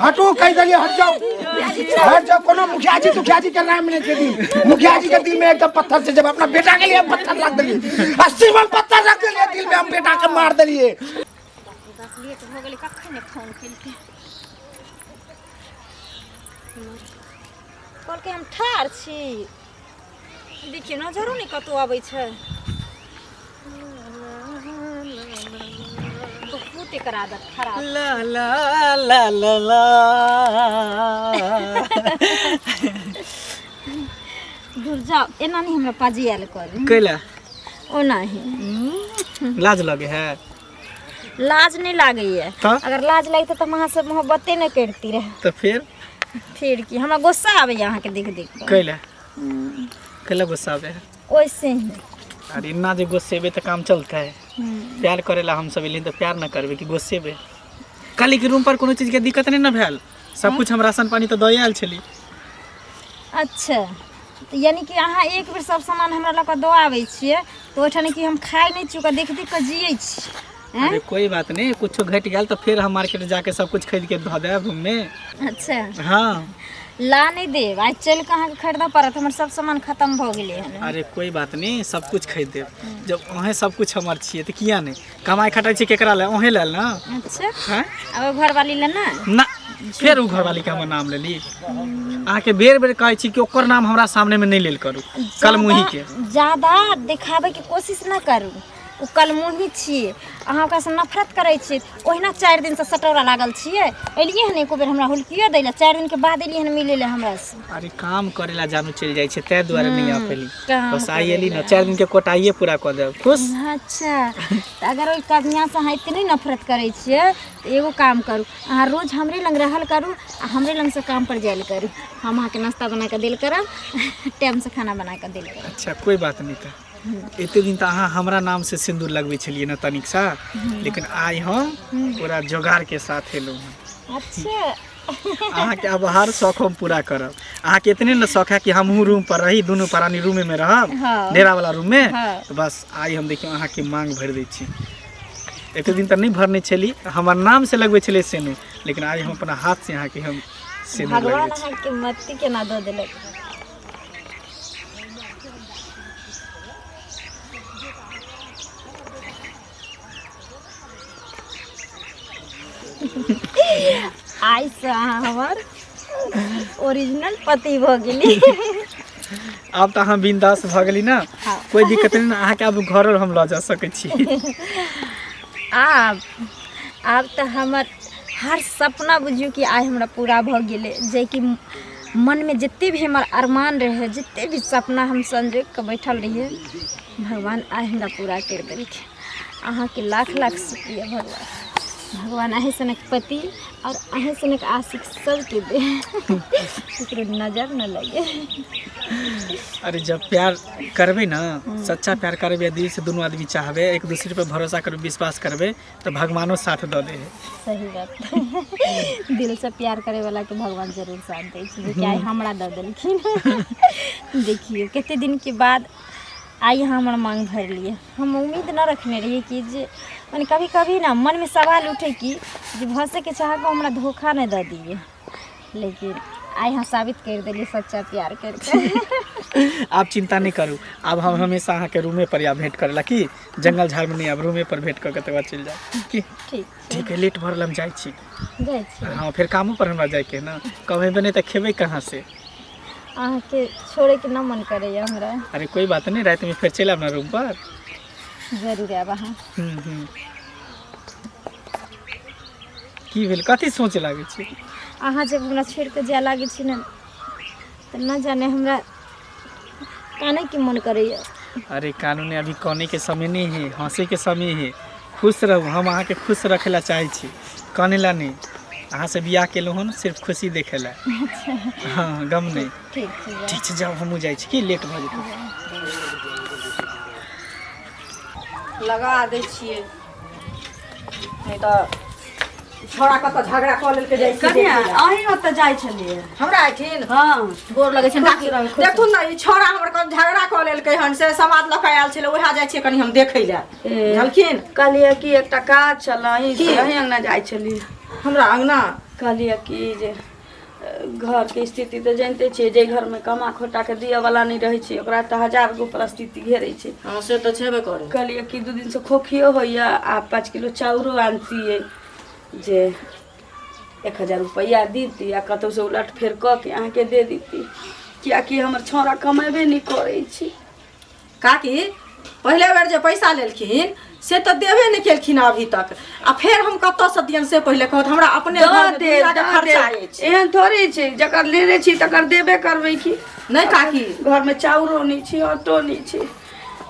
हटो कह दिए हट जाओ कोनो मुखिया जी के नाम नहीं दे मुखिया जी के दिल में एकदम पत्थर से जब अपना बेटा के लिए पत्थर रख दिए 80 मन पत्थर रख दिए दिल में हम बेटा के मार दिए लेट हो गेलै कखन ने फोन केलकै कहलकै हम ठार छी देखिए नजरो नहीं कतौ आबै छै बहुत एकर आदत खराब ला ला ला ला ला दूर जाओ एना नहीं हमरा पाजी आयल कर कैला ओ नहीं लाज लगे है लाज नहीं लागे है तो? अगर लाज लगते तो वहाँ से मोहब्बतें नहीं करती रहे तो फिर की हमरा गुस्सा आवे यहाँ के देख देख कैला कैला गुस्सा आवे है वैसे ही अरे ना जो गुस्सेबे तो काम चलता है प्यार करेला हम सब लेकिन तो प्यार ना करबे कि गुस्सेबे काली के रूम पर कोनो चीज के दिक्कत नहीं ना भेल सब कुछ हम राशन पानी तो दए आयल छली अच्छा तो यानी कि अहाँ एक बेर सब सामान हमरा लग दो आवे छिए तो ओठने कि हम खाई नहीं चुका देख देख के जियै छी अरे कोई बात नहीं कुछ घट गया तो फिर हम मार्केट जाके सब कुछ खरीद के धो देब रूम में अच्छा हाँ ला नहीं देब आज चल के अहाँ के खरीदा पड़त हमर सब सामान खत्म भ गेलै हन अरे कोई बात नहीं सब कुछ खरीद देब जब वहाँ सब कुछ हमार छिए तो किया नहीं कमाई खटाई छी केकरा ले वहीं लेल ना अच्छा हैं अब घर वाली ले ना ना फिर उ घरवाली के हमर नाम लेली अहाँ के बेर बेर कहै छी कि ओकर नाम हमरा सामने में नहीं लेल करू कल मुही के ज्यादा दिखावे के कोशिश ना करू उ कल मुही छिए अहाँ ओकरा से नफरत करै छी ओहिना 4 दिन से सटौरा लागल छिए एलिए हन एको बेर हमरा हुलकियो दैला 4 दिन के बाद एलिए हन मिले ले हमरा से अरे काम करेला जानू चल जाय छै तै दुआरे नहीं आ पेली बस आई एली ना 4 दिन के कोटाइए पूरा कर देब खुश अच्छा तो अगर ओइ कन्या से अहाँ इतनी नफरत करै छिए तो एगो काम करू अहाँ रोज हमरे लंग रहल करू आ हमरे लंग से काम पर जायल करू हम अहाँ के नाश्ता बना के देल करब टाइम से खाना बना के देल करब अच्छा कोई बात नहीं था एते दिन तो अहाँ हमरा नाम से सिंदूर लगबै छलिए ना तनिक सा लेकिन आज हम पूरा जोगाड़ के साथ एलहुँ अच्छा अहाँ के अब हर शौक हम पूरा करब अहाँ के इतने न शौक है कि हमहू रूम पर रही दोनों प्राणी रूम में रहब हाँ। डेरा वाला रूम में हाँ। तो बस आई हम देखियो अहाँ के मांग भर दै छी एते दिन तो नहीं भरने छली हमर नाम से लगबै छले सेनु लेकिन आज हम अपना हाथ से अहाँ के हम सेनु भगवान लगबै छी अहाँ के मत्ती के ना दो देलक आई से अहाँ हमर ओरिजिनल पति भ गेली अब तो अहाँ बिंदास भ गेली ना हाँ। कोई दिक्कत नहीं अहाँ के अब घर हम ल जा सकै छी आब तो हमर हर सपना बुझियो कि आइ हमरा पूरा भ गेलै जे कि मन में जितने भी हमार अरमान रहे जितने भी सपना हम संजोग के बैठल रहिए भगवान आइ हमरा पूरा कर देलकै अहाँ के लाख लाख शुक्रिया भगवान अहे सनक पति और अहे सनक आशिक सबके दे केकरो नजर न लगे अरे जब प्यार करबे ना सच्चा प्यार करबे दिल से दोनों आदमी चाहबे एक दूसरे पे भरोसा करबे विश्वास करबे तो भगवानो साथ दे दे है सही बात दिल से प्यार करे वाला के भगवान जरूर साथ दे छै जे आइ हमरा दे देलखिन देखिए कितने दिन के बाद आई हमारा मांग भर लिए हम उम्मीद न रखने रहिए कि जे मैंने कभी कभी ना मन में सवाल उठे कि जे भसे के चाह को हमरा धोखा नहीं दे दिए लेकिन आई हम साबित कर दिली सच्चा प्यार करके आप चिंता नहीं करू अब हम हमेशा अहाँ के रूमे पर या भेंट करेला कि जंगल झाड़ में नहीं अब रूमे पर भेंट करके तक चल जाए कि ठीक है लेट भरल हम जाए छी हाँ फिर कामों पर हमरा जाए के ना कभी बने तो खेबे कहाँ से अहाँ के छोड़े के ना मन करे हमरा अरे कोई बात नहीं रात में फिर चल अपना रूम पर जरूर आब अहाँ की भेल कथी सोचे लागे छी अहाँ जब हमरा छोड़ के जाए लागे छी ना तो न जाने हमरा काने के मन करैया अरे कानून अभी कौने के समय नहीं है हंसे के समय है खुश रहू हम अहाँ के खुश रखेला चाहे छी कने ला नहीं अहाँ से बियाह केलहुँ हन सिर्फ खुशी देखेला हाँ गम नहीं ठीक छै जाओ हमहूँ जाइ छी कि लेट भऽ जेतै लगा दै छियै नहीं तो छोड़ा कत झगड़ा क लेल के जाय छी कन्या अहीं ओतऽ जाइ छलिए हमरा आइथिन हां गोर लगै छै देखू न ई छोड़ा हमर कन झगड़ा क लेल के हन से समाज लक आयल छले ओहा जाय छी कनी हम देखै ले झलखिन कहलिए कि एकटा काज छल अहीं अंगना जाइ छलिए हमरा अंगना कहलिए कि जे घर के स्थिति तो जानते छियै, जे घर में कमा खोटा के दिए वाला नहीं रहे छै ओकरा तो 1000 गो परिस्थिति घेरे छै। हाँ से तो छेबे करे। कहलिए कि 2 दिन से खोखियो होइया आ 5 किलो चाउरो आनतियै जे 1000 रुपया दीती आ कतौ से उलट फेर क के अहाँ के दे दीती, कियाकि हमर छोरा कमेबे नहीं करे छी। काकी पहले बेर जे पैसा लेलखिन से तो देबे नहीं केलखिन अभी तक, आ फिर हम कत से दियन से पहले कहत हमरा अपने घर दे के खर्चा अछि। एहन थोड़ी छै जकर लेने छी तकर देबे करबै की नहीं काकी घर में चाउरो नहीं छै, आटो नहीं छै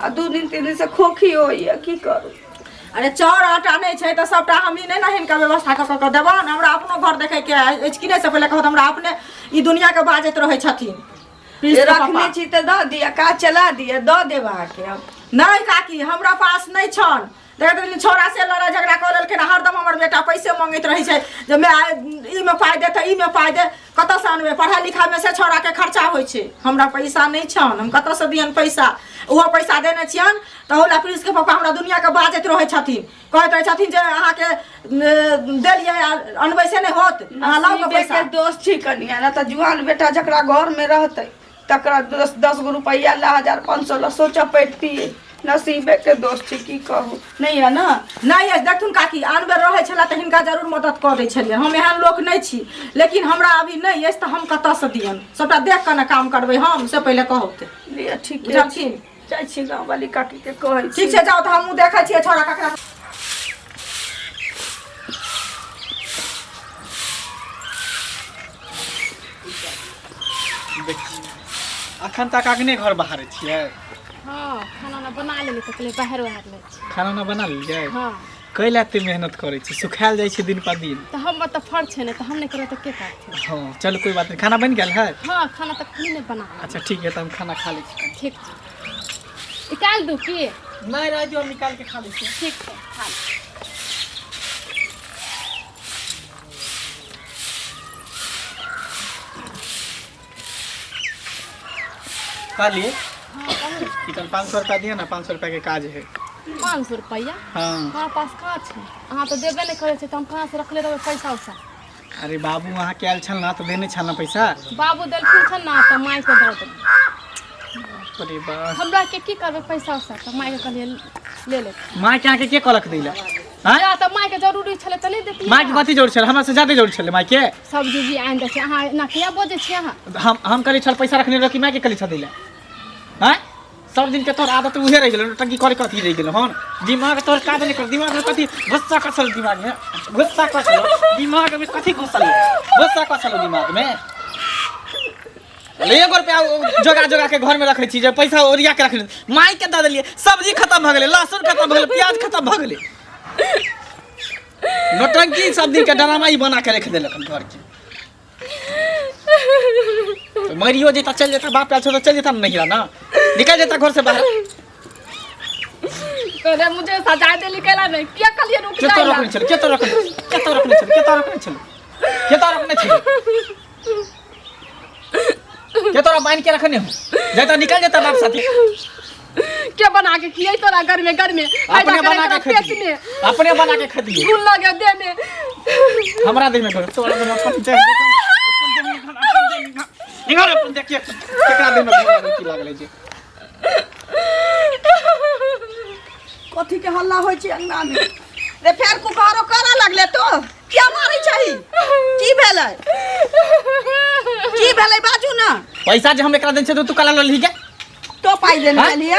आ 2 दिन 3 दिन से खोखी होइया, की करू। अरे चाउर आटा नहीं छै तो सबटा हमही नहीं ना हिनका व्यवस्था क के देबन। हमरा अपनो घर देखे के अछि कि नहीं से पहले कहत हमरा अपने ई दुनिया के बाजैत रहे छथिन। रखने छी तो द दिया, का चला दिया, द देबा के अब नहीं काकी हमरा पास नहीं छन। देखिन छोरा से लड़ाई झगड़ा कर लेलखिन, हरदम हमर बेटा पैसे मांगैत रही छै जे मैं ई में पाई दे त ई में पाई दे, कत से आनबे, पढ़ाई लिखाई में से छोरा के खर्चा होय छै। हमरा पैसा नहीं छन, हम कत से दियन पैसा। ओहो पैसा देने छियन त होला प्रिंस के पापा हमरा दुनिया के बाजैत रहे छथिन, कहैत रहे छथिन जे अहाँ के देलिए अनबै से नहीं होत, अहाँ लाउ के पैसा। दोस्त छी कनिया ना त जुआन बेटा जकरा घर में रहतै तकरा 10 गो रुपया ला 1500 ला सोचा पड़ती नसीबे के दोस्त छी, की कहू। नहीं है ना? नहीं है। देखथुन काकी आन बेर रहे छला त हिनका जरूर मदद कर दै छलिए, हम एहन लोक नहीं छी। लेकिन हमरा अभी नहीं है त हम कत से दियन, सबटा देख के ना काम करबै हम, से पहले कहत। लिया ठीक है, बुझलखिन? जाइ छी गांव वाली काकी के कहै छी। ठीक छै जाओ, त हमहु देखै छियै छोरा ककरा। अखन तक अगने घर बाहर छियै? हाँ खाना ना बना लेली तो कहले बाहर बाहर ले छी। खाना ना बना लियै? हाँ कै ला एते मेहनत करै छी, सुखायल जाइ छै दिन पर दिन। तो हम तो फर्ज है ना, तो हम नहीं करे तो के करते। हाँ चलो कोई बात नहीं, खाना बन गेल है? हाँ खाना तो खुद ने बना। अच्छा ठीक है, तो हम खाना खा लै छी। ठीक निकाल दू की? नहीं रह दियो, निकाल के खा लै छी। ठीक है खा लो। काली हाँ कहू। चिकन 500 रुपया दिए ना, 500 रुपया के काज है। 500 रुपया हाँ हमारा पास कहाँ छै? अहाँ तो देबे नहीं करे तो हम कहाँ से रखले रहबै पैसा उसा? अरे बाबू वहाँ के आयल छल ना तो देने छल ना पैसा। बाबू देलखिन छन ना तो माई के दऽ देबै। अरे बा हमरा के की करबै पैसा उसा, तो माई के कहलिए ले ले। माँ के आके के कहलक दैला? हाँ या तो माई के जरूरी छले तो नहीं देती। माँ के कथी जोड़ छल? हमरा से ज्यादा जोड़ छल माँ के। सब्जी भी आनि दै छै, अहाँ ना किया बोझे छी अहाँ? हम कहली छल पैसा रखने रखी माँ के कहली छल दैला। हाँ सब दिन के तोर आदत उहे रह गेल, टंकी करे कथी रह गेल। हन दिमाग तोर काज नहीं कर, दिमाग में कथी गुस्सा कसल, दिमाग में गुस्सा कसल, दिमाग में कथी घुसल, गुस्सा कसल दिमाग में। एगो रुपया जोगा जोगा के घर में रखे छी, जे पैसा ओरिया के रखले माई के दे देलिए। सब्जी खत्म भ गेले, लहसुन खत्म भ गेले, प्याज खत्म भ गेले। नौटंकी सब दिन के ड्रामा ही बना के रख देलक घर के। तो मरियो जेता चल जेता, बाप आल तो चल जेता नहीं ना, निकल जेता घर से बाहर। पहले मुझे सजा दे निकला नहीं, क्या कलिए रुक के तो रखने चल, के तो रखने, के तो रखने चल, के तो रखने चल, के तो रखने चल, के तो बांध के रखने हो जेता निकल जेता बाप साथी। क्या बना के खियाई तोरा घर में अपने बना के खा, अपने बना के खा दिए। खून लगे देह में, हमरा देह में कर तोरा देह में अपन देह निकाल, अपन देखिए केकरा देह में की लागले जे। कथी के हल्ला होय छै अंगना में? रे फेर कुकारो करा लगले तो क्या मारै छही? की भेलै? की भेलै बाजू ना। पैसा जे हम एकरा देन छै तू कला लली के तो पाई देने चलिए,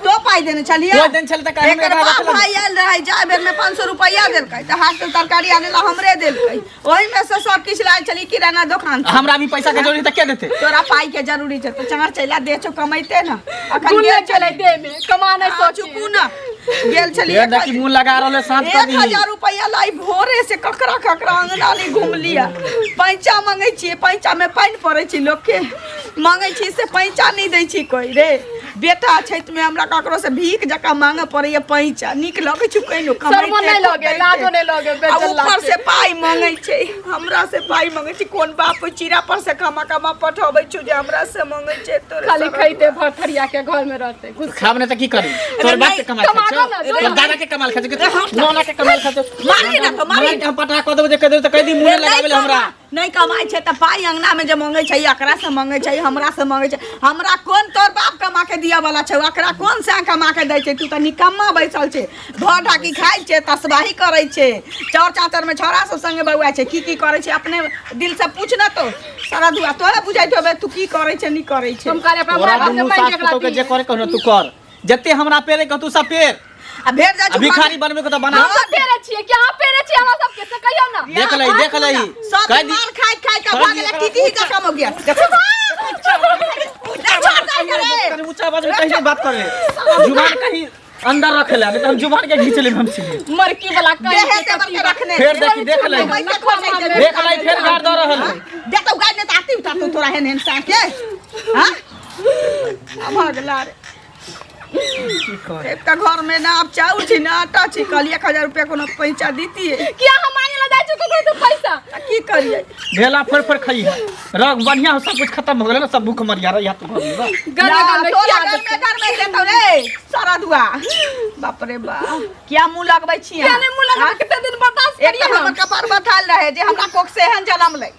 तो पाई देने चलिए। कोई दिन चल त काहे में एकर बाप भाई आयल रहे, जाय बेर में 500 रुपया देलकै त हाथ से तरकारी आने ला हमरे देलकै, ओही में से सब किछ लाय चली किराना दुकान। हमरा भी पैसा के जरूरी त के देते? तोरा पाई के जरूरी छै तो चार चला दे छो, कमाइते ना। अखन खून गेल चले देह में, कमाने सोचू ना गेल चली। ये देखी मुंह लगा रहले साथ कर दी। 1000 रुपया लाई भोरे से ककरा ककरा अंगना में घूम लिया। पैसा मांगे छी, पैसा में पानी पड़े छी लोग के, मांगे छी से पैसा नहीं दै छी कोई रे। बेटा छैत में हमरा ककरो से भीख जका मांगे पड़ैया पैसा नीक लगे छु कहिनो शर्मो नहीं लगे लाजो नहीं लगे बेचला ऊपर से पाई मांगे छै हमरा से पाई मांगे छै कोन बाप चीरा पर से कमा पठाबै छु जे हमरा से मांगे छै तोरे खाली खइते भरथरिया के घर में रहते कुछ खाबने त की करू तोर बाप के कमाल खाछ तोर दादा के कमाल खाछ नोना के कमाल खाछ मारी ना तो मारी हम पटा क देबो जे कह देबो त कह दी मुंह लगाबे हमरा नहीं कमाई छै त पाई अंगना में जे मांगे छै एकरा से मांगे छै हमरा से मांगे छै हमरा कोन तोर बाप कमा के दिया वाला छै एकरा कोन से कमा के दै छै तू त निकम्मा बैसल छै भर ढाकी खाइ छै तसबाही करै छै चौर चातर में छोरा सब संगे बउआ छै की करै छै अपने दिल से पूछ ना तो सारा दुआ तोरा बुझाइ होबे तू की करै छै नहीं करै छै हम करे अपना तोरा बाप से दुनू पैन सास एकरा के जे करे कहनो तू कर जत्ते हमरा पेरे कह तू सब पेर आ भेट जा भिखारी बनबे को त बना हम सब पेरे छिए क्या पेरे छिए हमरा सब के से कहियो ना देख लई सब कह दी मार खाइ के भागले टीटी का काम हो गया तने ऊंचा आवाज में कहीं बात कर ले जुबान कहीं अंदर रखेला नहीं तो हम जुबान के खींच लेब हम सीधे मरकी वाला देहे कहीं ते के रखने फिर देखी देख लई फिर गाड़ द रहल देख तो गाय ने त आती उठा तोरा हेन सा के हां भागला रे की कह एक घर में ना आप चाउर छी ना आटा छी कल 1000 रुपया कोनो पैसा दीती है क्या हम मांगे ला जाय छु कोई पैसा की करिए भेला फर खई है रग बढ़िया सब कुछ खत्म हो गेल ना सब भूख मरिया रह या तू घर में घर में देतो रे सारा दुआ बाप रे बा क्या मुंह लगबै छी क्या नहीं मुंह लगा कितने दिन बर्दाश्त एक करिए हमर कपार बथाल रहे जे हमरा कोक से हन जन्म ले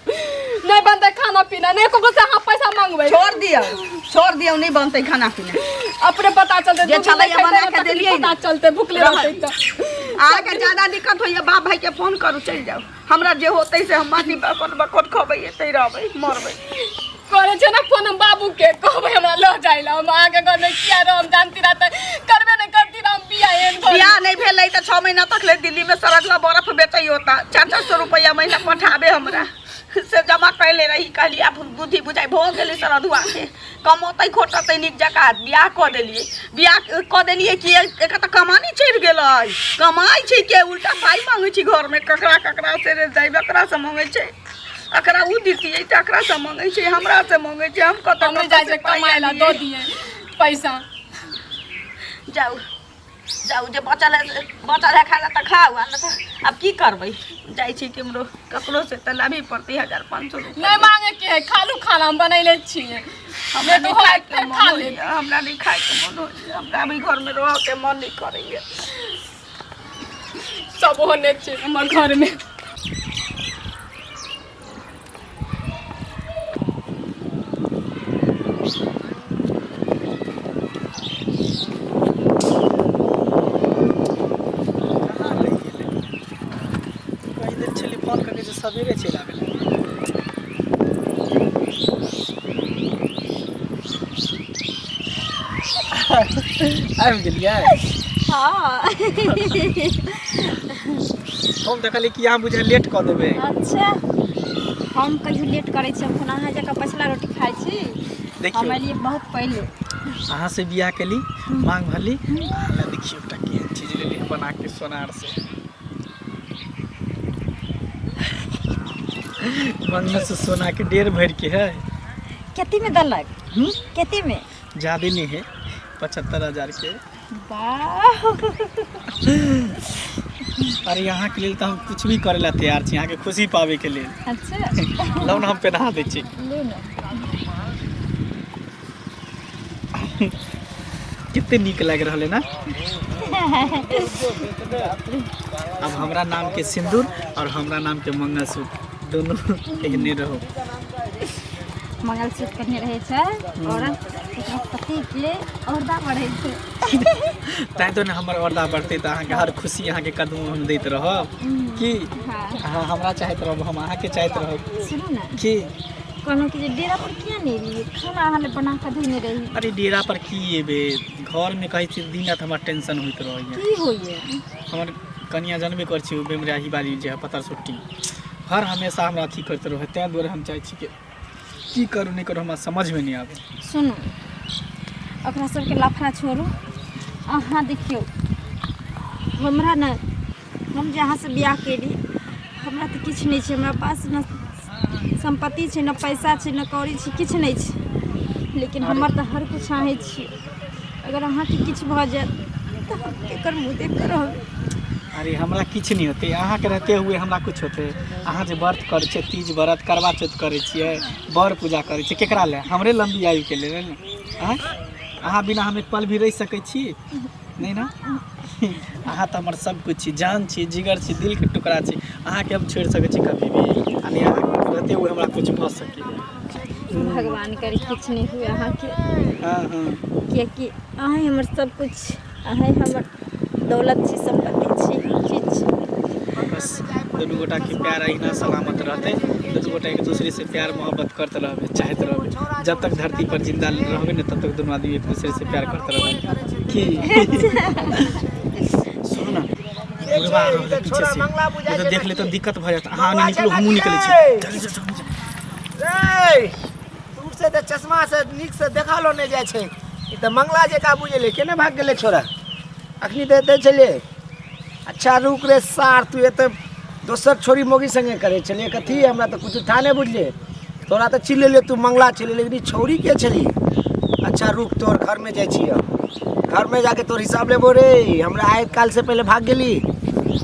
नहीं बनते खाना पीना नहीं को से हम पैसा मांगबै छोड़ दियो नहीं बनते खाना पीना अपने पता चलते जे छलै बना के देलियै पता चलते भूखले रहते त आगे ज्यादा दिक्कत होइए बाप भाई के फोन करू चल जाओ हमरा जे होतै से हम माटी बकोट खबै एतै रहबै मरबै करे छै ना फोन हम बाबू के कहबै हमरा ल जाइला हम आगे घर में किया हम जानती रहते करबे नहीं करती हम बियाह नहीं भेलै त 6 महीना तक ले दिल्ली में सड़क बर्फ बेचै होता 400 रुपया महीना पठाबे हमरा से जमा कैले रही कहली आप बुद्धि बुझाई भ गेलै सरधुआ के कमौतै खोटतै नीक जका बियाह क देलिए कि एक त कमानी चढ़ गेलै कमाई छै के उल्टा पाई मांगे छी घर में ककरा से रे जाई एकरा से मांगे छै एकरा उ दितियै त एकरा से मांगे छै हमरा से मांगे छै हम कत हम जाय छै कमाइला दो दिए पैसा जाऊ जे बचल है खाला त खाऊ आ त अब की करबै जाई छी केमरो ककरो से त लाभी पड़ती 1500 रुपया नहीं मांगे के खालू खाना हम बनैले छिए हमरा तो नहीं खाए के खा मन ले होइए, हमरा नहीं खाए के मन होइए, हमरा अभी घर में रह के मन नहीं करैए सब होने छै हमर घर में सवेरे चल आवे आबि गेलियै हाँ हम देखली कि अहाँ बुझे लेट कऽ देबै अच्छा हम कहियो लेट करै छी हम अहाँ जगह पछला रोटी खाइ छी देखियौ हमरा लिए बहुत पहले अहाँ से बियाह केली मांग भरली हमरा देखियौ एकटा केहन चीज लेली बना के सोनार से मंगल से सोना के डेढ़ भर के है केती में दलक केती में ज्यादा नहीं है 75,000 के वाह अरे यहाँ के लिए तो हम कुछ भी करे ला तैयार छी यहाँ के खुशी पावे के लिए अच्छा लौन हम पहना दे छी ले लो कितने नीक लग रहा है ना अब हमरा नाम के सिंदूर और हमरा नाम के मंगलसूत्र दोनों एहने रहो मंगलसूत्र करने रहे छै और एकरा पति के औरदा बढ़े छै ताई तो ने हमर औरदा बढ़ते त अहाँ के हर खुशी अहाँ के कदम हम दैत रहब की हाँ हमरा चाहत रहब हम अहाँ के चाहत रहब सुनो ना की कहनो कि जे डेरा पर किया नहीं लिए खाना अहाँ ले बना के धइने रही अरे डेरा पर की एबे घर में कहै छी दिन रात हमर टेंशन होइत रहैया की होइए हमर कनिया जनबे कर छी बेमराही वाली जे पतर सुट्टी हर हमेशा हमरा अथी करते रहे तै दुआरे हम चाहै छी कि की करू नहीं करू हमरा समझ में नहीं आवे सुनो ओकरा सबके लफड़ा छोड़ू अहाँ देखियो हमरा न हम जहाँ से बियाह केली हमरा तो किछु नहीं छै हमरा पास न संपत्ति छै न पैसा छै न कौड़ी छै किछु नहीं छै लेकिन हमर तो हर कुछ चाहे छी अगर अहाँ के किछु भ जाए तो हम केकर मुँह देख कर रहब। अरे हमरा किछु नहीं होते, अहाँ के रहते हुए हमरा कुछ होते। अहाँ जे व्रत करे छे, तीज व्रत करवा चौथ करे छिए, बर पूजा करे छे, केकरा ले? हमरे लंबी आयु के लेल ने। अहाँ बिना हम एक पल भी रह सकै छी नहीं ना? अहाँ तो हमार सब कुछ छी, जान छी, जिगर छी, दिल के टुकड़ा छी। अहाँ के हम छोड़ सकै छी कभी भी, अने अहाँ रहते हुए हमरा कुछ भ सके। भगवान करे किछु नहीं हुए अहाँ के। हाँ हाँ, कियाकि अहाँ हमर सब कुछ, अहाँ हमर दौलत छी, संपत्ति छी, चीज छी। बस दोनों गोटा के प्यार अहिना सलामत रहते। दोनों गोटा एक दूसरे से प्यार मोहब्बत करते रहबे, चाहते रहबे। जब तक धरती पर जिंदा रहबे न, तब तक दोनों आदमी एक दूसरे से प्यार करते रहबे। की सुनो ना, भगवा रहले पीछे से, ये तो देख ले तो दिक्कत भ जात। अहाँ नहीं निकलो, हमहू निकले छी। जल्दी से रे दूर से त चश्मा से नीक से देखा लो नहीं जाय छै। ई त मंगला जे का बुझले केने भाग गेले छोरा। अखनी देते चले। अच्छा रुक रे सार, तू ये तो दोसर छोरी मोगी संगे करे चले कथी? हमरा तो कुछ था नहीं बुझले। तोरा तो चिल्ले ले, तू मंगला चले, लेकिन छोरी के चली। अच्छा रुक, तोर घर में जाय छी, घर में जाके तोर हिसाब लेबो रे। हमरा आय काल से पहले भाग गेली,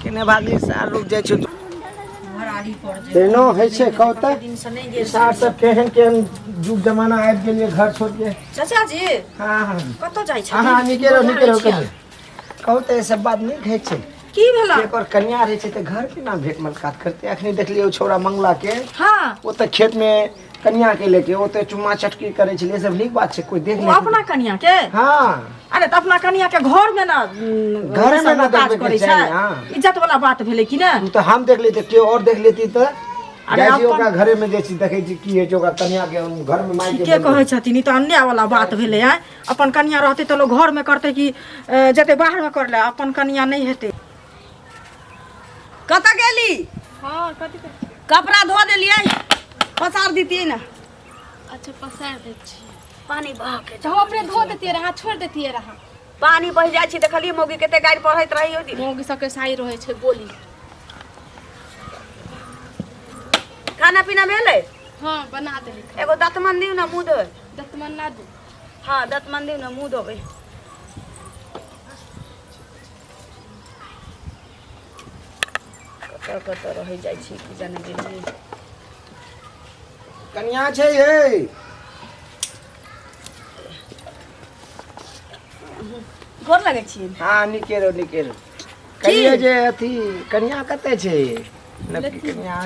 केने भागली सार? रुक जाय छी तेनो है छे कहू त सार सब केहन केहन जुग जमाना आबि गेलिए घर छोड़ के। चाचा जी हां हां कत जाइ छै? हां निकेरो कहू त सब बात नहीं कहै छै। की भेला? एकर कन्या रहे छै त घर के ना भेट मुलाकात करते। अखनी देखलिए ओ छोरा मंगला के, हाँ वो त खेत में कन्या के लेके वो तो चुम्मा चटकी करे छले। सब नीक बात छै, कोई देख ले अपना कन्या के। हां अरे त अपना कन्या के घर में ना, घर में ना काज देखबे करे के छै। चाही। हां इज्जत वाला बात भेले कि ना? तू तो हम देख लेते, के और देख लेती त। अरे अरे अपन- ओकरा घरे में जैसी देखे छी की है जो ओकरा कन्या के घर में माई के के कहे छथिन? ई त अन्याय वाला बात भेले है। अपन कन्या रहते तो लोग घर में करते कि जते बाहर में कर ले। अपन कन्या नहीं हेते। कत गेली? हाँ कथी कपड़ा धो देलिए, पसार दीतिए ना। अच्छा पसार दै छी। पानी बह के हम अपने धो देतिए रहा, छोड़ देतिए रहा। पानी बह जाइ छी। देखलिए मौगी कते गाड़ी पढ़ैत रही हो दिन। मौगी सबके साई रहे छै बोली। खाना पीना भेले? हाँ बना देली। एगो दतमन दिउ ना मुँह धोए। दतमन ना दू। हाँ दतमन दिउ ना मुँह धोबे। कत कत रह जाइ छी कि जाने गेली। कन्या छै हे। गोर लगे छी। हां निकेरो निकेरो। कहिए जे अथी कन्या कते छै? नबकी कन्या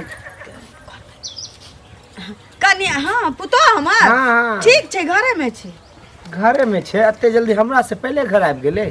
कन्या हाँ पुतो हमर हाँ, हाँ। ठीक छै, घरे में छै। घरे में छै। अते जल्दी हमरा से पहले घर आबि गेले।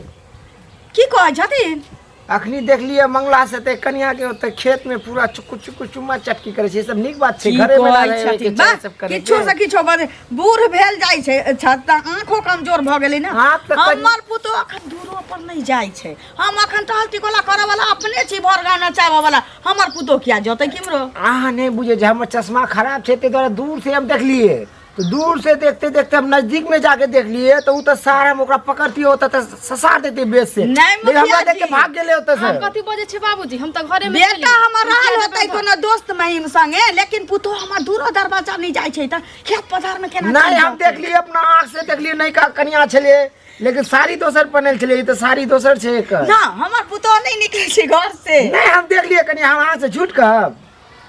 की कहै छथिन? अखनी देखलिए मंगला से ते कन्या के ओते खेत में पूरा चुक्कू चुक्कू चुम्मा चटकी करे छै। सब नीक बात छै, घरे में ना रहे के चाहे सब करे। किछो से किछो बात बूढ़ भेल जाइ छै, छत आंखो कमजोर भ गेलै ना। हाँ, तऽ हमर पुतो अखन दूरो पर नहीं जाइ छै। हम अखन टहल टिकोला करे वाला अपने छी, भर गाना चाहबा वाला। हमर पुतो किया जतै किमरो? अहाँ नहीं बुझे जे हमर चश्मा खराब छै, ते द्वारा दूर से हम देखलिए। तो दूर से देखते देखते हम नजदीक में जाके देख लिए तो उ तो सार हम ओकरा पकड़ती होता तो ससार देते बेच से। नहीं, लेकिन हमरा मुखिया देख के जी। भाग गेले होता हम से। कथी बजे छै बाबूजी? हम तो घरे में बेटा हमर रहल होतै कोनो दोस्त महिम संगे, लेकिन पुतो हमर दूरो दरवाजा नहीं जाइ छै त खेत पथार में केना नहीं चलि हम जेतै? देख लिए, अपना आँख से देख लिए। नहीं का कन्या छले, लेकिन साड़ी दोसर पहनल छले। ई तो साड़ी दोसर छै एकर। ना हमर पुतो नहीं निकलै छै घर से। नहीं हम देख लिए कन्या। हम अहाँ से झूठ कहब?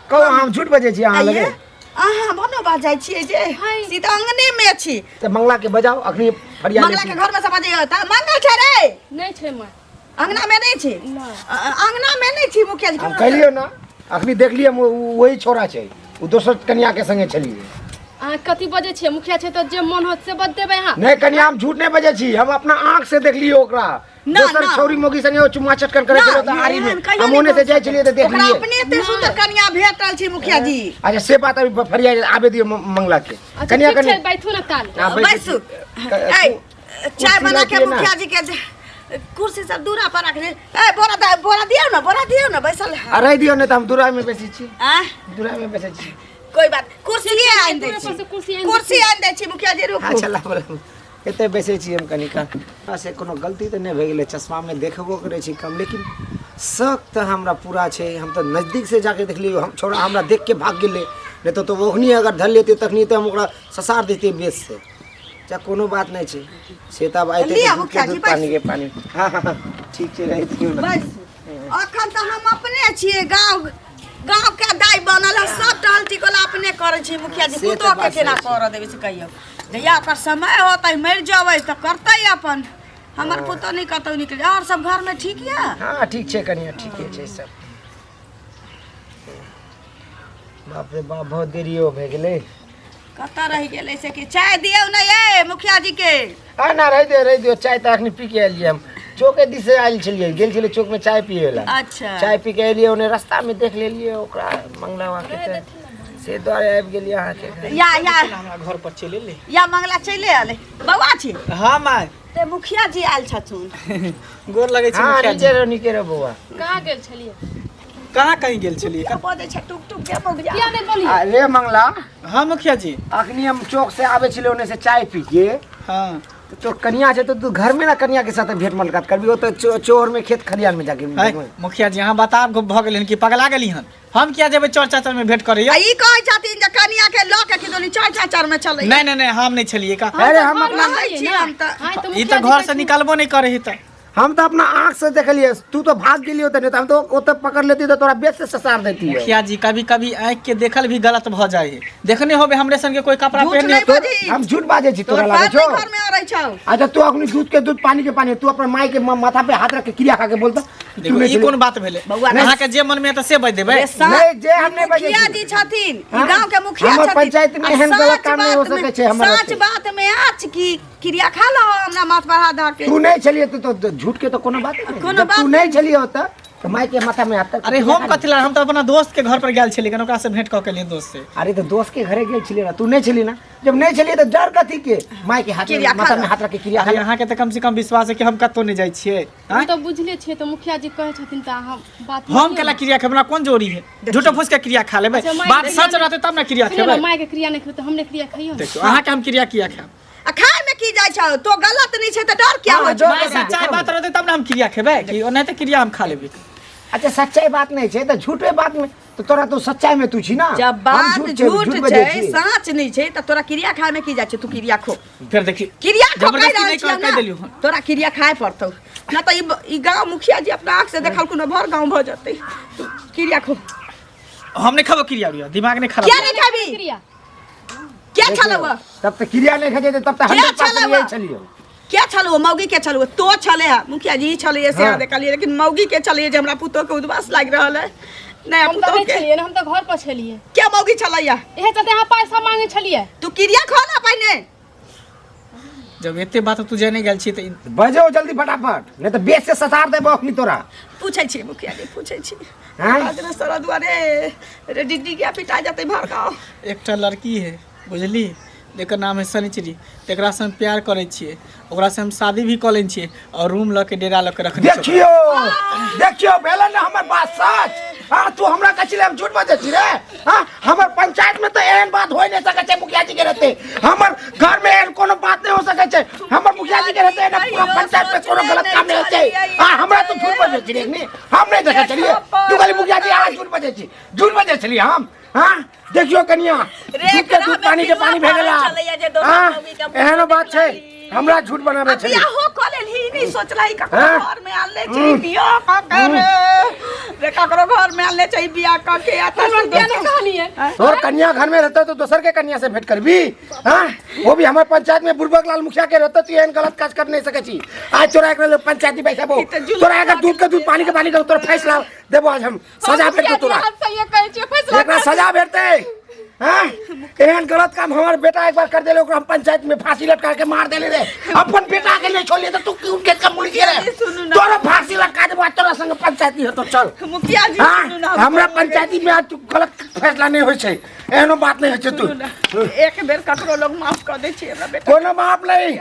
कहू हम झूठ बजे छी अहाँ लगे? अहाँ बनो बाजै छियै जे सीधा अंगने में छी। तो मंगला के बजाओ अखनी फरिया मंगला के घर में सब बाजे त मंगल छै रे। नहीं छै मां। अंगना में नहीं छी। अंगना में नहीं छी मुखिया जी। हम कहलियो ना अखनी देख लिए वही छोरा छै। उ दोसर कन्या के संगे छलिए। अहाँ कथी बजे छियै? मुखिया छै तो जे मन होत से बत देबै अहाँ। नहीं कन्या हम झूठ नहीं बजे छी। हम अपना आँख से देख लिए ओकरा। ना, दोसर ना। छौरी मोगी संगे चुम्मा चटकन करे छलो त आरी में हम ओने से जाय छलिए त देख ओकरा लिए। अपने एते सुंदर कन्या भेटल छी मुखिया जी। अच्छा से बात अभी फरिया आबे दियो मंगला के। अच्छा कन्या ठीक छै कन्या बैठू ना काल। हाँ, बैसू। ए चाय कुर्सी बना के रखिए ना। मुखिया जी के कुर्सी सब दूरा पर रख ले। ए बोरा दियो ना, बोरा दियो ना, बैसल है। अरे दियो ने त हम दूरा में बैसी छी। आ दूरा में बैसे छी। कोई बात, कुर्सी आइन दे दूरे पर से कुर्सी आइन कुर्सी आइन दे छी मुखिया जी, रुकू। अच्छा ला बोला एते बैसे छी हम कनिका। से कोनो गलती त नहीं भ गेले। चश्मा में देखबो करे छी कम, लेकिन शक त हमरा पूरा छै। हम त नजदीक से जाके देख लियो। हम छोरा हमरा देख के भाग गेले। नहीं तो ओहनी अगर धर लेते तखनी तो हम ओकरा ससार देते बेच से। चा कोनो बात नहीं छे से तब आइते लिया दूध मुखिया के जी, दूध पानी के पानी हां हां ठीक छे रही थी ना बस अखन तो हम अपने छिए गांव गांव के दाई बनल है सब टहल टिकोला अपने करे छी मुखिया जी से पुतो तो के बात केना सही कर देबे से कहियो जहिया ओकर समय होतै मर जाबै त करतै अपन हमर पुतो नहीं कतौ निकल और सब घर में ठीक है हां ठीक छे कनिया ठीके छे सब बाप रे बाप बहुत देरी हो भे गेले कतऽ रह गेलै से कि चाय दियौ ना ये मुखिया जी के आ ना रह दियो चाय त अखनी पी के आलिए हम चौके दिस से आइल छलिए गेल छले चौक में चाय पिएला अच्छा चाय पी के एलिए ओने रास्ता में देख लेलिए ओकरा मंगलावा के त से द्वारे आबि गेलिए अहाँ के या हमरा घर पर चले ले या मंगला चले आले बौआ छी हाँ माय ते मुखिया जी आयल छथुन गोर लगे छै हां मुखिया जी नीचे रो बउआ कहाँ गेल छलिए कहाँ कहीं गेल छलिए बोले छै टुक टुक के मुख जा किया नहीं बोलिए अरे मंगला हाँ मुखिया जी अखनी हम चौक से आवे छले ओने से चाय पी के हाँ तो कन्या छै तो तू घर में ना कन्या के साथ भेंट मुलाकात करबी ओ तो चोर में खेत खलियान में जाके है, मुखिया जी यहाँ बता भ गेलिन कि पगला गेली हन हम किया जेबै चौर चाचर में भेंट करैया ई कहै छथिन जे कनिया के ल के किदोनी चाय चाचर में चले नहीं हम नहीं छलिए का अरे हम अपना रहै छी हम त हाँ तो ई तो घर से निकलबो नहीं करे त हम तो अपना आंख से देखलिए तू तो भाग गेली होते नहीं तो हम तो ओते पकड़ लेती तो तोरा बेच से ससार देती है मुखिया जी कभी कभी आँख के देखल भी गलत भ जाए है देखने होबे हमरे संगे कोई कपड़ा झूठ पहनने नहीं तो बाजी हम झूठ बाजे छी तोरा तोर लागे बात छो नहीं घर में आ रही छौ अच्छा तू अपनी दूध के दूध पानी के पानी तू अपन माई के माथा पे हाथ रख के क्रिया खा के बोलता तू देखो नहीं ई कोन बात भेले बउआ, अहाँ के जे मन में त से बज देबै नहीं, जे हम नहीं बजै मुखिया छी। जी छथिन ई हाँ? गांव के मुखिया हमर छथिन पंचायत में आ एहन गलत सच काम नहीं हो बात सकै में- छै हमरा सच से। बात में आज की क्रिया खा लो हमरा माथ पर हाथ धर के तू नहीं चलिए तो झूठ के तो कोनो बात नहीं कोनो जब बात तू नहीं चलिए होता तो माई के माथा में आता अरे हम कथिला हम तो अपना दोस्त के घर पर गेल छलिए ओकरा से भेंट क के लिए दोस्त से अरे तो दोस्त के घरे गेल छलिए ना तू नहीं चली ना जब नहीं चलिए तो डर कथी के माई के हाथ क्रिया में माथा खा में हाथ रख के क्रिया अरे यहाँ के तो कम से कम विश्वास है कि हम कतो नहीं जाय छिए हम तो बुझले छिए तो मुखिया जी कहे छथिन त हम बात हम केला क्रिया खेबना कौन जोड़ी है झूठो फूस के क्रिया खा लेबै अच्छा, माय बात क्रिया सच रहते तब ना क्रिया सुनिए खेबै ना माय के क्रिया नहीं करे तो हमने क्रिया खाइयो देखियो अहाँ के हम क्रिया किया खाब आ खाए में की जाय छौ तो गलत नहीं छै त डर क्या हाँ, हो डर माय सच्चाई बात रहते तब ना हम क्रिया खेबै कि ओने तो क्रिया हम खा लेबै अच्छा सच्चाई बात नहीं छे तो झूठे बात में तो तोरा तो सच्चाई में तू छी ना जब हम बात झूठ बजै छै छी। सच नहीं छै त तोरा क्रिया खाए में की जाय छै तू क्रिया खो फिर देखी क्रिया खो जबरदस्ती नहीं कर देलियो हन तोरा क्रिया खाए पड़तौ ना तो ई गांव मुखिया जी अपना आंख से देखल कोनो भर गांव भ जतै तू क्रिया खो हम नहीं खाबो क्रिया उरिया दिमाग नहीं खराब क्या नहीं खाबी क्रिया क्या छलवा तब तो क्रिया नहीं खजे तब तो क्या 100% छलवा? यही चलियो क्या छलवा मौगी के छलवा तो छले है मुखिया जी छले से हाँ। देखलिए लेकिन मौगी के छलिए जे हमरा पुतो के उद्वास लाग रहल है नहीं हम तो पुतो नहीं के छलिए ना हम तो घर पर छलिए क्या मौगी छलैया एहे चलते यहाँ पैसा मांगे छलिए तू क्रिया खो ना पहिने जब एते बात तू जाने गेल छी त बजो जल्दी फटाफट नहीं तो बेच से ससार देबो अखनी तोरा पूछै छी मुखिया जी पूछै छी हाँ? आज ना सारा दुआरे रे डिग्री के पिटा जतै भर गांव एकटा लड़की है बुझली जेकर नाम है सनिचरी तेकरा से हम प्यार करे छिए ओकरा से हम शादी भी क लेन छिए और रूम ल के डेरा ल के रखने छिए देखियो देखियो भेलन ना हमर बात सच हां तू हमरा कचिले हम झूठ बाजै छी रे हां हमर पंचायत में तो एहन बात होय नहीं सकै छै मुखिया जी के रहते हमर घर में एहन कोनो बात नहीं हो सकै छै हमर मुखिया जी के रहते ना पूरा पंचायत में कोनो गलत काम नहीं होते हां हमरा तो झूठ बाजै छी रे नहीं हम नहीं देखै छलिए तू खाली मुखिया जी आज झूठ बाजै छलिए हम हां देखियो कनिया दूध के दूध पानी के पानी भेगला हां एहन बात छै हमरा झूठ बनाबे छलिए बियाह हो कॉलेज ही नहीं सोच रही का हाँ? घर में आले चाहिए बियाह का कर रे ककरो घर में आले चाहिए बियाह का के आता हम क्या नहीं कहानी है और कन्या घर में रहता तो दोसर के कन्या से भेंट करबी हां वो भी हमारे पंचायत में बुरबक लाल मुखिया के रहता तो एहन गलत काज कर नहीं सकै छी आज तोरा एकरा पंचायती बैठबो तोरा अगर दूध के दूध पानी के पानी का तोरा फैसला देबो आज हम सजा भेटतो तोरा हम सही कहे छिए फैसला एकरा सजा भेटते हां एहन गलत काम हमार बेटा एक बार कर देले ओकरा हम पंचायत में फांसी लटका के मार देले रे अपन बेटा के नहीं छोड़ले तो तू क्यों के कम मुड़ी के रे तोरा फांसी लटका देबो तोरा संग पंचायती हो तो चल मुखिया जी हाँ, सुनू ना हमरा पंचायती में आज तू गलत फैसला नहीं होय छै एहनो बात नहीं होय छै तू एक बेर ककरो लोग माफ कर दे छी हमरा बेटा कोनो माप नहीं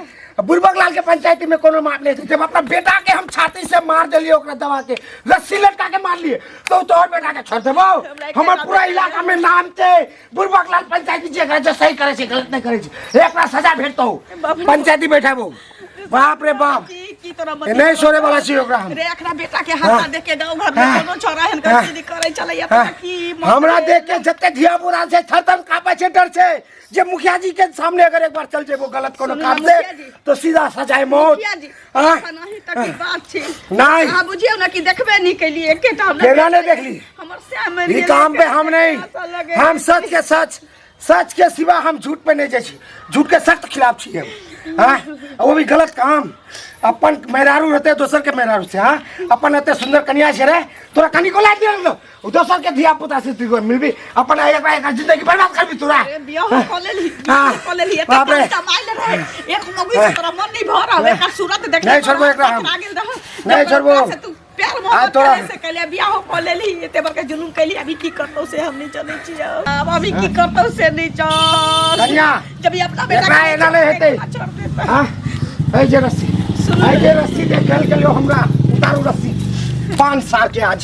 बुरबक लाल के पंचायती में कोनो माप नहीं जब अपना बेटा के हम छाती से मार दिलिए ओकरा दबा के रस्सी लटका के मार लिए तो तोहर बेटा के छोड़ देबो हमर पूरा इलाका में नाम छै बुरबक लाल पंचायती जे सही करे छै गलत नहीं करे छै एकरा सजा भेटतो पंचायती बैठाबो बाप रे बाप की तोरा मत नहीं सोरे वाला छी ओकरा हम रे एकरा बेटा के हाथ देख के गांव घर में कोनो छोरा हन के सीधी करे चलैया त की हमरा देख के जते धिया पुरा से थरथर कापे छे डर छे जे मुखिया जी के सामने अगर एक बार चल जे वो गलत कोनो काम दे तो सीधा सजाए मौत। हां नहीं तक की बात छी नहीं हां बुझियो ना कि देखबे नहीं के लिए एकेटा हम केना नहीं देख ली हमर श्याम में ये काम पे हम नहीं हम सच के सच के सिवा हम झूठ पे नहीं जाए छी झूठ के सख्त खिलाफ छी हम। हाँ वो भी गलत काम अपन मेहरारू रहते दोसर के मेहरारू से। हाँ अपन रहते सुंदर कन्या से रहे तोरा कनी को ला दिया दोसर के धिया पुता से तू मिलबी अपन एक जिंदगी बर्बाद करबी तोरा। बियाह को ले ली को ले ली एक कमाई ले रहे एक मगुई से तोरा मन नहीं भर आवे का सूरत देख नहीं छोड़बो एकरा हम नहीं छोड़बो तू प्यार मोहब्बत करे से कहले बियाह को ले ली एते बड़का जुलूम कैली अभी की करतो से हम नहीं जाने छी अब अभी की करतो से नहीं चल कन्या जब ये अपना बेटा एना नहीं हेते। हां ए जे रस्सी देख के लियो हमरा उतारू रस्सी 5 साल के आज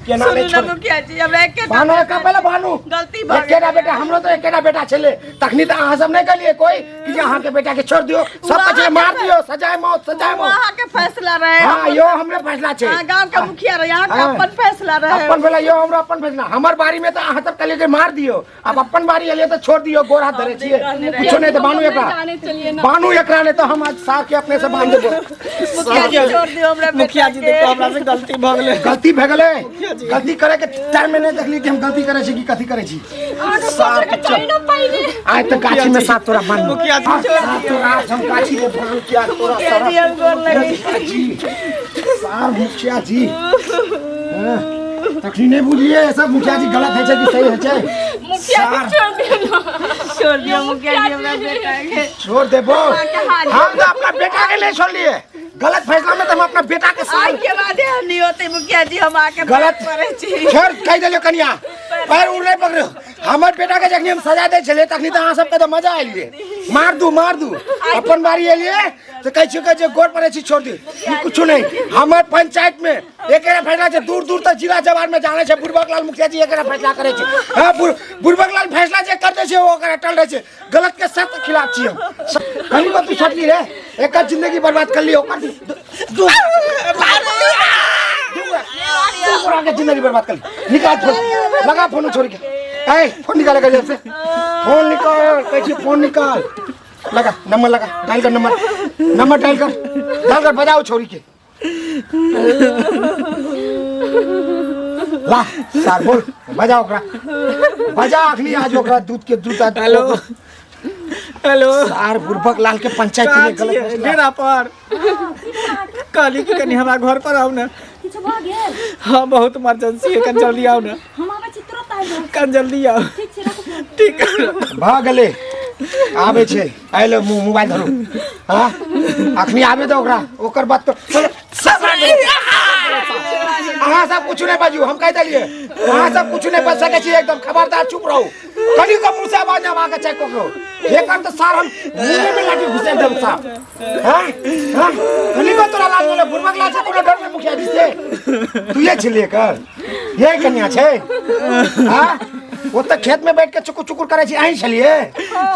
के नाम सुन लो मुखिया जी हमरा एक बानो का पहले बानो गलती भ एकेटा बेटा हमरो तो एकेटा बेटा छले तखनी त अहाँ सब नहीं कलिए कोई कि अहाँ के बेटा के छोड़ दियो सब के मार दियो सजाए मौत वहां के फैसला रहे। हां यो हमरे फैसला छे गांव के मुखिया रहे यहां का अपन फैसला रहे अपन बोला यो हमरा अपन फैसला हमर बारी में त अहाँ सब कलिए के मार दियो अब अपन बारी एलिए त छोड़ दियो गोर हाथ धरे छिए कुछ नहीं त बानू एकरा ने तो हम आज सार के अपने से बांध देबो। मुखिया जी छोड़ दियो हमरा मुखिया जी देखो हमरा से गलती भ गेलै गलती भ गेलै गलती करे के टाइम में नहीं देखली कि हम गलती करे छी कि कथी करे छी। आय त गाछी में साथ तोरा बन मुखिया जी साथ तोरा हम गाछी में भरल किया तोरा सार मुखिया जी तखनी नहीं बुझिए सब मुखिया जी गलत है कि सही है मुखिया जी छोड़ दियो मुखिया जी हमरा बेटा के छोड़ देबो हम तो अपना बेटा के नहीं छोड़ लिए गलत फैसला में तो हम अपना बेटा के साथ के बाद नहीं होते मुखिया जी हम आके गलत करे छी छोड़ कह देलियो कन्या पैर उड़ नहीं पकड़ो हमर बेटा के जखनी हम सजा दे छले तखनी त अहाँ सब के तो मजा आइले मार दू अपन बारी एलिए तो कह छी जे गोर पड़े छी छोड़ दे कुछ नहीं हमर पंचायत में एकेरा फैसला छे दूर तक जिला जवार में जाने छे बुढ़बक लाल मुखिया जी एकेरा फैसला करे छे। हां बुढ़बक लाल फैसला जे कर दे छे वो ओकरा टल रहे छे गलत के सख्त खिलाफ छी हम कहीं को तू छोड़ली रे एक जिंदगी बर्बाद कर लियो कर दू के जिंदगी बर्बाद कर निकाल फोन लगा फोन छोड़ के ए फोन निकाल के जैसे फोन निकाल कैसे फोन निकाल लगा नंबर लगा डायल कर नंबर डायल कर बजाओ छोरी के ला सार बोल बजाओ ओकरा बजा अखनी आज ओकरा दूध के दूध हेलो सार बुढ़बक लाल के पंचायत में गलत डेरा पर काली के कनी हमरा घर पर आउ ना किछ भ गेल हां बहुत इमरजेंसी है कन जल्दी आओ ना हम आबे छी तुरंत आबे कन जल्दी आओ ठीक छै रखो ठीक भ गेले आबे छे आइलो मोबाइल धरो। हां अखनी आबे दो ओकरा ओकर बात तो अहाँ सब कुछ नहीं बाजू हम कह दिए अहाँ सब कुछ नहीं बच सके छी एकदम खबरदार चुप रहो कनी को मुंह से आवाज ना आके चेक करो एक काम तो सार हम मुंह में लाठी घुसे दम साहब। हां कनी को तोरा लाल बोले बुढ़बक लाल से तोरा डर में मुखिया जी से तू ये छिले कर ये कन्या छे। हां वो तो खेत में बैठ के चुकुर करे छी आही छलिए।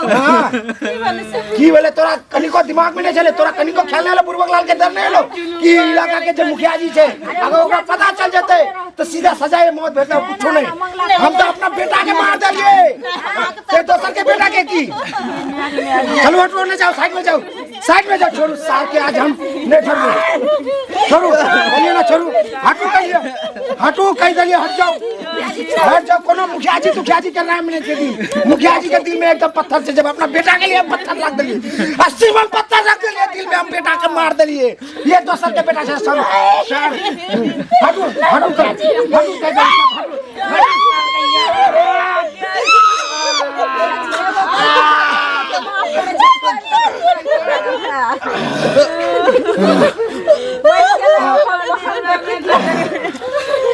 हां की बोले तोरा कनिको दिमाग में नहीं चले तोरा कनिको ख्याल नहीं आलो बुढ़बक लाल के डर नहीं आलो कि इलाका के जो मुखिया जी छे अगर ओकरा पता चल जते तो सीधा सजाए मौत भेटो कुछ नहीं हम तो अपना बेटा के मार देलिए ते दोसर के बेटा के की चलो हटो न जाओ साइड में जाओ छोड़ो सार के आज हम नहीं छोड़ो कहिए ना छोड़ो हटो कह दिए हट जाओ कोनो मुखिया जी कर रहा है मैंने के मुखिया जी के दिल में एकदम पत्थर से जब अपना बेटा के लिए पत्थर रख दिए 80 मन पत्थर रख दिए दिल में हम बेटा के मार दिए ये दोसर के बेटा से सर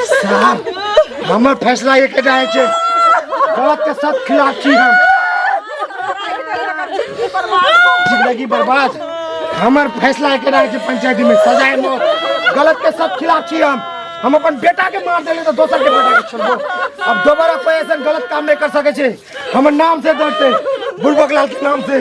साहब हमर फैसला ये केटा है छे गलत के साथ खिलाफ छी हम जिंदगी बर्बाद हमर फैसला ये केटा है छे पंचायत में सजाए मौत गलत के साथ खिलाफ छी हम अपन बेटा के मार देले तो दोसर के बेटा के छोड़बो अब दोबारा कोई ऐसा गलत काम नहीं कर सके छे हमर नाम से डरते बुढ़बक लाल के नाम से